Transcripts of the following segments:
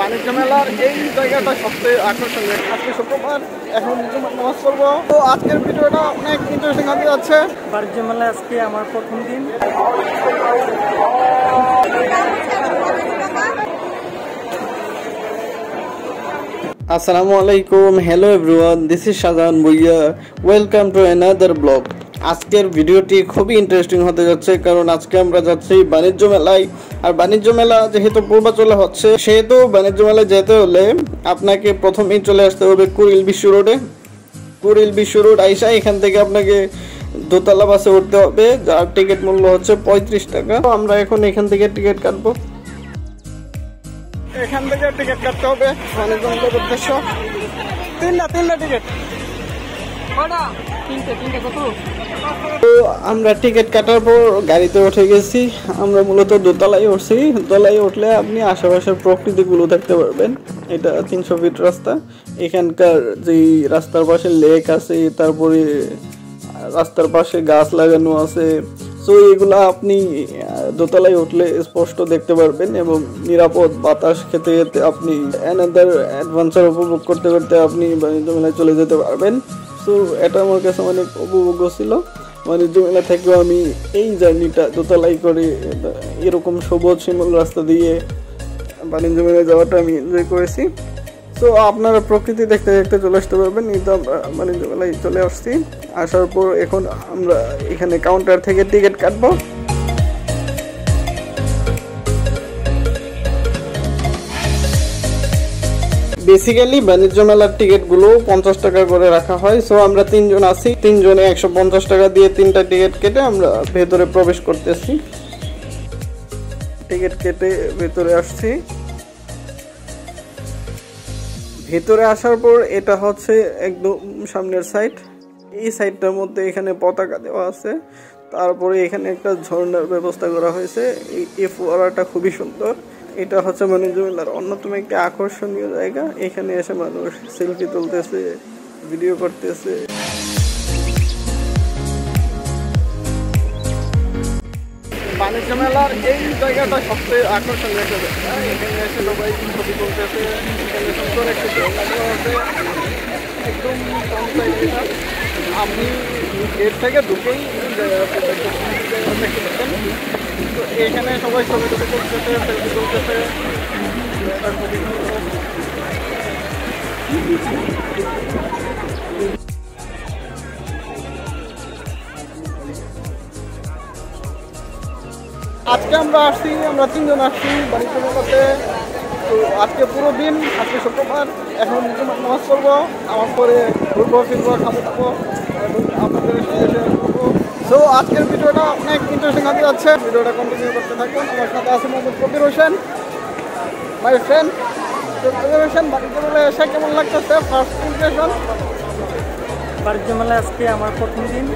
বাণিজ্য মেলার এই জায়গাটা সবচেয়ে আকর্ষণীয়। আজকে শুক্রবার, এখন নামাজ পড়বো। তো আজকের ভিডিওটা অনেক ইন্টারেস্টিং হতে যাচ্ছে। বাণিজ্য মেলা আজকে আমার প্রথম দিন। আসসালামু আলাইকুম, hello everyone, this is Shahjahan Bhuiyan. Welcome to another blog. আজকের ভিডিওটি খুবই ইন্টারেস্টিং হতে যাচ্ছে, কারণ আজকে আমরা যাচ্ছি বাণিজ্য মেলায়। আর বাণিজ্য মেলা যেহেতু পূর্বাচলে হচ্ছে, সেহেতু বাণিজ্য মেলায় যেতে হলে আপনাকে প্রথমেই চলে আসতে হবে কুড়িল বিশ্ব রোডে। কুড়িল বিশ্ব রোড আইসা এখান থেকে আপনাকে দোতলা বাসে উঠতে হবে, যার টিকিট মূল্য হচ্ছে 35 টাকা। তো আমরা এখন এখান থেকে টিকিট কাটবো। এখান থেকে টিকিট কাটতে হবে বাণিজ্য মেলার উদ্দেশ্য। তিনটা টিকিট। তো আমরা টিকিট কাটার পর গাড়িতে উঠে গেছি। আমরা মূলত দোতলায় উঠছি। দোতলায় উঠলে আপনি আশেপাশের প্রকৃতিগুলো দেখতে পারবেন। এটা 300 ফিট রাস্তা। এখানকার যে রাস্তার পাশে লেক আছে, তারপরে রাস্তার পাশে গাছ লাগানো আছে। সো এগুলা আপনি দোতলায় উঠলে স্পষ্ট দেখতে পারবেন এবং নিরাপদ বাতাস খেতে খেতে আপনি অ্যানাদার অ্যাডভেঞ্চার উপভোগ করতে করতে আপনি বাণিজ্য মেলায় চলে যেতে পারবেন। সো এটা আমার কাছে অনেক উপভোগ্য ছিল। বাণিজ্য মেলা থেকেও আমি এই জার্নিটা দোতলায় করে এরকম সবুজ শিমুল রাস্তা দিয়ে বাণিজ্য মেলায় যাওয়াটা আমি এনজয় করেছি। তো আপনারা প্রকৃতি দেখতে দেখতে চলে আসতে পারবেন। কিন্তু আমরা বাণিজ্য মেলায় চলে আসছি। আসার পর এখন আমরা এখানে কাউন্টার থেকে টিকিট কাটবো। বেসিক্যালি বাণিজ্য মেলার টিকিটগুলো 50 টাকা করে রাখা হয়। সো আমরা 3 জন আছি, 3 জনে 150 টাকা দিয়ে 3টা টিকিট কেটে আমরা ভেতরে প্রবেশ করতেছি। টিকিট কেটে ভেতরে আসছি। ভেতরে আসার পর এটা হচ্ছে একদম সামনের সাইড। এই সাইডটার মধ্যে এখানে পতাকা দেওয়া আছে। তারপরে এখানে একটা ঝর্ণার ব্যবস্থা করা হয়েছে। এই ফোয়ারাটা খুবই সুন্দর। এটা হচ্ছে বাণিজ্য মেলার অন্যতম একটি আকর্ষণীয় জায়গা। এখানে এসে মানুষ সেলফি তুলতেছে, ভিডিও করতেছে। বাণিজ্য মেলার এই জায়গাটা সবচেয়ে আকর্ষণীয় একটা জায়গা। এখানে এসে সবাই ছবি তুলতেছে। এখানে সুন্দর একটি ঝর্ণা আছে, একদম আপনি গেট থেকে ঢুকেই দেখতে। তো এখানে সবাই ছবি তুলতেছে, সেলফি তুলতেছে। আজকে আমরা 3 জন আসছি বাণিজ্য মেলাতে। তো আজকে পুরো দিন, আজকে শুক্রবার, এখন নামাজ পড়বো। নামাজ পরে ঘুরবো ফিরবো, খাবো এবং আপনাদের সাথে শেয়ার করবো। সো আজকের ভিডিওটা অনেক ইন্টারেস্টিং হতে যাচ্ছে। ভিডিওটা কন্টিনিউ করতে থাকুন। আমার সাথে আছে মোহাম্মদ কবির হোসেন, মাই ফ্রেন্ড। তো কবির হোসেন, বাণিজ্য মেলায় এসে কেমন লাগতেছে? First impression? বাণিজ্য মেলা আজকে আমার প্রথম দিন।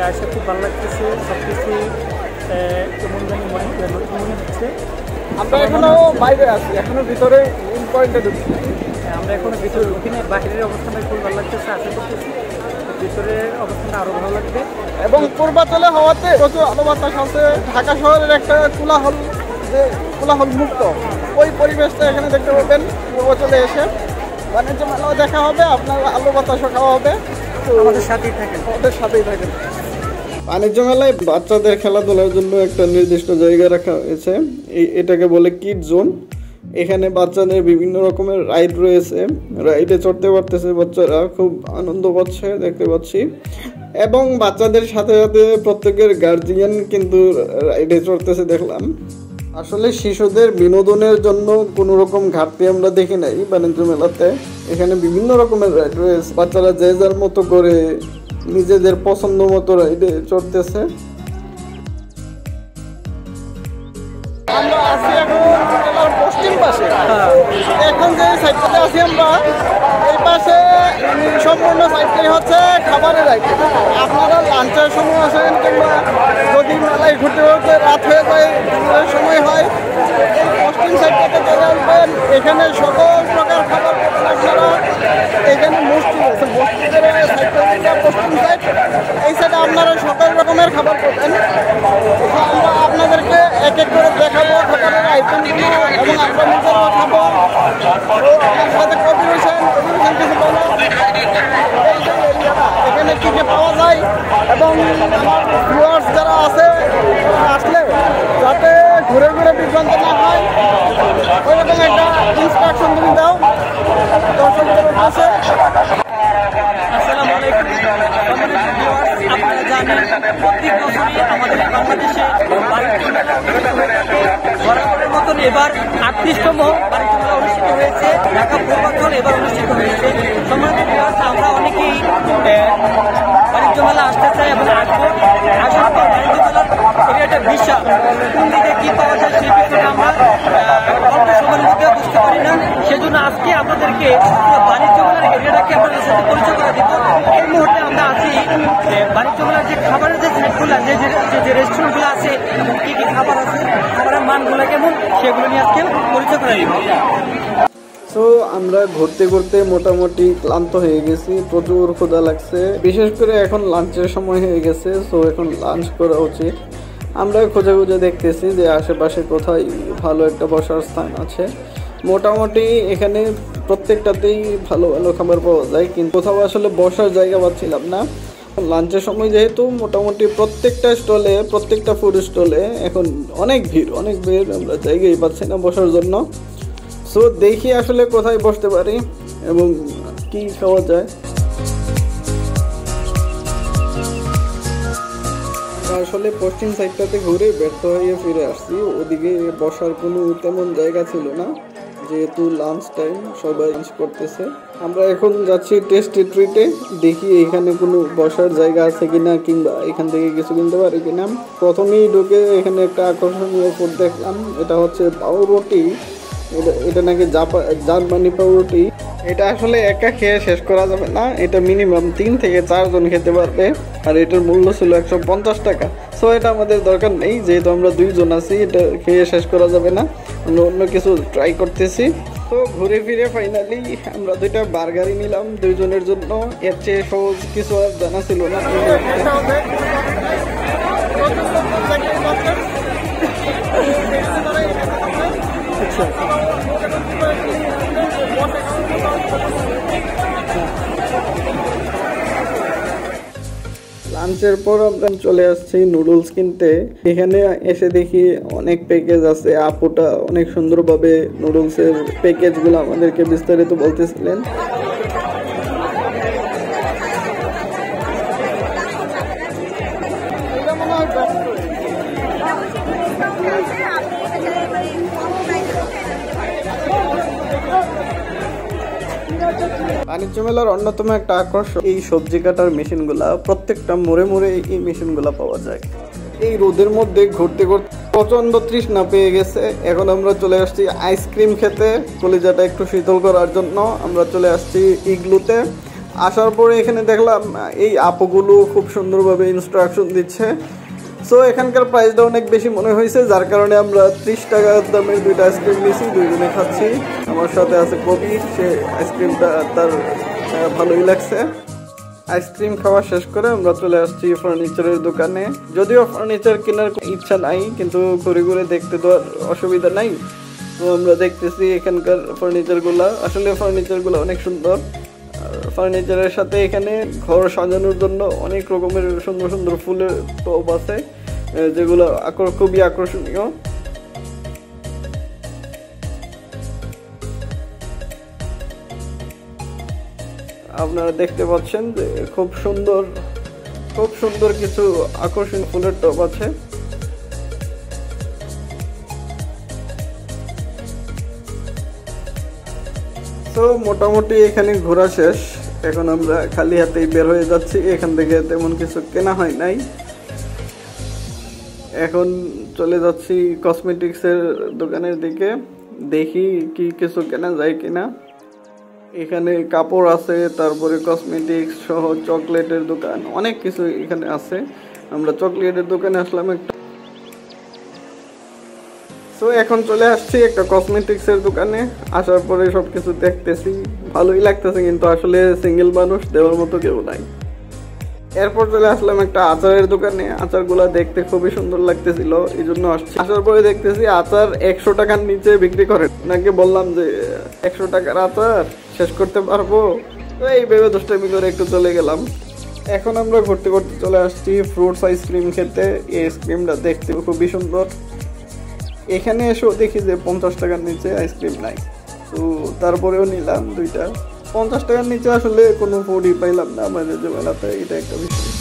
আসে খুব ভালো লাগতেছে। সব কিছু কেমন জানি নতুন মনে হচ্ছে। আমরা এখনো বাইরে আছি, এখনো ভিতরে মেইন পয়েন্টে ঢুকছি। আমরা এখনো ভিতরে ঢুকিনি। বাহিরের অবস্থাটা খুব ভালো লাগতেছে। আশা করতেছি ভিতরের অবস্থাটা আরও ভালো লাগবে। এবং পূর্বাচলে হওয়াতে প্রচুর আলো বাতাস আছে। ঢাকা শহরের একটা কোলাহল মুক্ত ওই পরিবেশটা এখানে দেখতে পাবেন। পূর্বাচলে এসে বাণিজ্য মেলাও দেখা হবে, আপনার আলো বাতাসও খাওয়া হবে। তো আমাদের সাথেই থাকেন। বাণিজ্য মেলায় বাচ্চাদের খেলাধুলার জন্য একটা নির্দিষ্ট জায়গা রাখা হয়েছে। এটাকে বলে কিড জোন। এখানে বাচ্চাদের বিভিন্ন রকমের রাইড রয়েছে। রাইডে চড়তে পারতেছে বাচ্চারা, খুব আনন্দ পাচ্ছে দেখতে পাচ্ছি। এবং বাচ্চাদের সাথে সাথে প্রত্যেকের গার্জিয়ান কিন্তু রাইডে চড়তেছে দেখলাম। আসলে শিশুদের বিনোদনের জন্য কোনো রকম ঘাটতি আমরা দেখি নাই বাণিজ্য মেলাতে। এখানে বিভিন্ন রকমের রাইড রয়েছে। বাচ্চারা যে যার মতো করে নিজেদের পছন্দ মতো রাইডে চড়তেছে। আমরা আছি এখন মেলার পশ্চিম পাশে। এখন যে সাইডটাতে আছি আমরা, এই পাশে সম্পূর্ণ সাইডটাই হচ্ছে খাবারের আইটেম। আপনারা লাঞ্চের সময় আসেন কিংবা যদি মেলায় ঘুরতে ঘুরতে রাত হয়ে যায়, ডিনারের সময় হয়, এই পশ্চিম সাইডটাতে চলে আসবেন। এখানে সকল প্রকার খাবার পাবেন আপনারা। এখানে মসজিদ আছে, মসজিদের সাইডটা পশ্চিম সাইড। এই সাইডে আপনারা সকল রকমের খাবার পাবেন। আমরা আপনাদেরকে এক এক করে দেখাবো খাবারের আইটেমগুলো এবং আমরা নিজেরাও খাবো। আমার সাথে কবি হোসেন কিছু বলো এখানে কি কি পাওয়া যায় এবং আমার ভিউয়ার্স যারা আছে আসলে যাতে ঘুরে ঘুরে বিভ্রান্ত না হয় ওইরকম একটা ইনস্ট্রাকশন তুমি দাও দর্শকদের কাছে। আসসালামু আলাইকুম আপনারা জানেন প্রত্যেক বছরই আমাদের বাংলাদেশে বরাবরের মতন এবার 38তম বাণিজ্য মেলা অনুষ্ঠিত হয়েছে। ঢাকা পূর্বাঞ্চল এবার অনুষ্ঠিত হয়েছে। সম্মানিত ভিউয়ার্স, আমরা অনেকেই বাণিজ্য মেলা আসতে চাই এবং আসবো। আসার পর বাণিজ্য মেলার এরিয়াটা বিশাল, কোন দিকে কি পাওয়া যায় সেই বিষয়টা আমরা অল্প সময়ের মধ্যে বুঝতে পারি না। সেজন্য আজকে আপনাদেরকে বাণিজ্য মেলার এরিয়াটাকে আপনাদের সাথে পরিচয় করে দিব। এই মুহূর্তে আমরা আছি বাণিজ্য মেলার যে খাবারের যে সাইটগুলো যে রেস্টুরেন্টগুলো আছে এবং কি কি খাবার আছে, খাবারের মানগুলো কেমন, সেগুলো নিয়ে আজকে পরিচয় করে দিব। সো আমরা ঘুরতে ঘুরতে মোটামুটি ক্লান্ত হয়ে গেছি, প্রচুর ক্ষুধা লাগছে, বিশেষ করে এখন লাঞ্চের সময় হয়ে গেছে। সো এখন লাঞ্চ করা উচিত। আমরা খুঁজে খুঁজে দেখতেছি যে আশেপাশে কোথায় ভালো একটা বসার স্থান আছে। মোটামুটি এখানে প্রত্যেকটাতেই ভালো ভালো খাবার পাওয়া যায়, কিন্তু কোথাও আসলে বসার জায়গা পাচ্ছিলাম না। লাঞ্চের সময় যেহেতু মোটামুটি প্রত্যেকটা স্টলে, প্রত্যেকটা ফুড স্টলে এখন অনেক ভিড়, আমরা জায়গায় পাচ্ছি না বসার জন্য। সো দেখি আসলে কোথায় বসতে পারি এবং কি খাওয়া যায়। আসলে পশ্চিম সাইডটাতে ঘুরে ব্যর্থ হয়ে ফিরে আসছি। ওদিকে বসার কোনো তেমন জায়গা ছিল না, যেহেতু লাঞ্চ টাইম, সবাই লাঞ্চ করতেছে। আমরা এখন যাচ্ছি টেস্টি ট্রিটে, দেখি এখানে কোনো বসার জায়গা আছে কিনা কিংবা এখান থেকে কিছু কিনতে পারি কিনা। প্রথমেই ঢুকে এখানে একটা আকর্ষণীয় ফুড দেখলাম, এটা হচ্ছে পাউরুটি। এটা নাকি জার্মানি পাউরুটি। এটা আসলে একা খেয়ে শেষ করা যাবে না, এটা মিনিমাম 3 থেকে 4 জন খেতে পারবে। আর এটার মূল্য ছিল 150 টাকা। সো এটা আমাদের দরকার নেই, যেহেতু আমরা 2 জন আছি, এটা খেয়ে শেষ করা যাবে না। আমরা অন্য কিছু ট্রাই করতেছি। তো ঘুরে ফিরে ফাইনালি আমরা 2টা বার্গারই নিলাম 2 জনের জন্য। এর চেয়ে সহজ কিছু আর জানা ছিল না। লাঞ্চের পর আমরা চলে আসছি নুডলস কিনতে। এখানে এসে দেখি অনেক প্যাকেজ আছে। আপুটা অনেক সুন্দরভাবে নুডলসের প্যাকেজগুলো আমাদেরকে বিস্তারিত বলতেছিলেন। বাণিজ্য মেলার অন্যতম একটা আকর্ষণ এই সবজি কাটার মেশিনগুলা। প্রত্যেকটা মোড়ে মোড়ে এই মেশিনগুলা পাওয়া যায়। এই রোদের মধ্যে ঘুরতে ঘুরতে প্রচন্ড তৃষ্ণা পেয়ে গেছে। এখন আমরা চলে আসছি আইসক্রিম খেতে, কলিজাটা একটু শীতল করার জন্য। আমরা চলে আসছি ইগলুতে। আসার পরে এখানে দেখলাম এই আপুগুলো খুব সুন্দরভাবে ইনস্ট্রাকশন দিচ্ছে। সো এখানকার প্রাইসটা অনেক বেশি মনে হয়েছে, যার কারণে আমরা 30 টাকা দামের 2টা আইসক্রিম নিয়েছি, 2 জনে খাচ্ছি। আমার সাথে আছে কবি, সে আইসক্রিমটা তার ভালোই লাগছে। আইসক্রিম খাওয়া শেষ করে আমরা চলে আসছি ফার্নিচারের দোকানে। যদিও ফার্নিচার কেনার ইচ্ছা নাই, কিন্তু ঘুরে ঘুরে দেখতে তো আর অসুবিধা নাই। তো আমরা দেখতেছি এখানকার ফার্নিচারগুলা। আসলে ফার্নিচারগুলো অনেক সুন্দর। ফার্নিচারের সাথে এখানে ঘর সাজানোর জন্য অনেক রকমের সুন্দর সুন্দর ফুলের টব আছে, যেগুলো খুবই আকর্ষণীয়। আপনারা দেখতে পাচ্ছেন যে খুব সুন্দর কিছু আকর্ষণীয় ফুলের টব আছে। তো মোটামুটি এখানে ঘোরা শেষ। এখন আমরা খালি হাতেই বের হয়ে যাচ্ছি। এখান থেকে তেমন কিছু কেনা হয় নাই। এখন চলে যাচ্ছি কসমেটিক্সের দোকানের দিকে, দেখি কি কিছু কেনা যায় কিনা। এখানে কাপড় আছে, তারপরে কসমেটিক্স সহ চকলেটের দোকান, অনেক কিছু এখানে আছে। আমরা চকলেটের দোকানে আসলাম একটা। তো এখন চলে আসছি একটা কসমেটিক্সের দোকানে। আসার পরে সবকিছু দেখতেছি, ভালোই লাগতেছে, কিন্তু আসলে সিঙ্গেল মানুষ দেওয়ার মতো কেউ নাই। এরপর চলে আসলাম একটা আচারের দোকানে। আচারগুলা দেখতে খুবই সুন্দর লাগতেছিল, এই জন্য আসছি। আসার পরে দেখতেছি আচার 100 টাকার নিচে বিক্রি করে। নাকি বললাম যে 100 টাকার আচার শেষ করতে পারবো, তো এই ভেবে 10টামি করে একটু চলে গেলাম। এখন আমরা ঘুরতে ঘুরতে চলে আসছি ফ্রুটস আইসক্রিম খেতে। এই আইসক্রিমটা দেখতে খুবই সুন্দর। এখানে এসেও দেখি যে 50 টাকার নিচে আইসক্রিম নাই, তো তারপরেও নিলাম দুইটা। 50 টাকার নিচে আসলে কোনো ফুডই পাইলাম না আমাদের মেলাতে, এটা একটা বিষয়।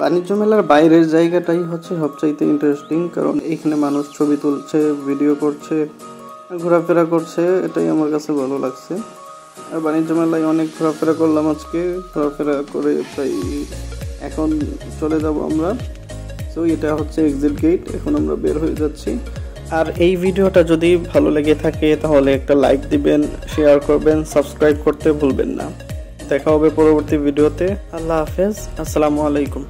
বাণিজ্য মেলার বাইরের জায়গাটাই হচ্ছে সবচাইতে ইন্টারেস্টিং, কারণ এখানে মানুষ ছবি তুলছে, ভিডিও করছে, ঘোরাফেরা করছে, এটাই আমার কাছে ভালো লাগছে। আর বাণিজ্য মেলায় অনেক ঘোরাফেরা করলাম আজকে, ঘোরাফেরা করে প্রায় এখন চলে যাব আমরা। তো এটা হচ্ছে এক্সিট গেট, এখন আমরা বের হয়ে যাচ্ছি। আর এই ভিডিওটা যদি ভালো লেগে থাকে তাহলে একটা লাইক দিবেন, শেয়ার করবেন, সাবস্ক্রাইব করতে ভুলবেন না। দেখা হবে পরবর্তী ভিডিওতে। আল্লাহ হাফেজ, আসসালামু আলাইকুম।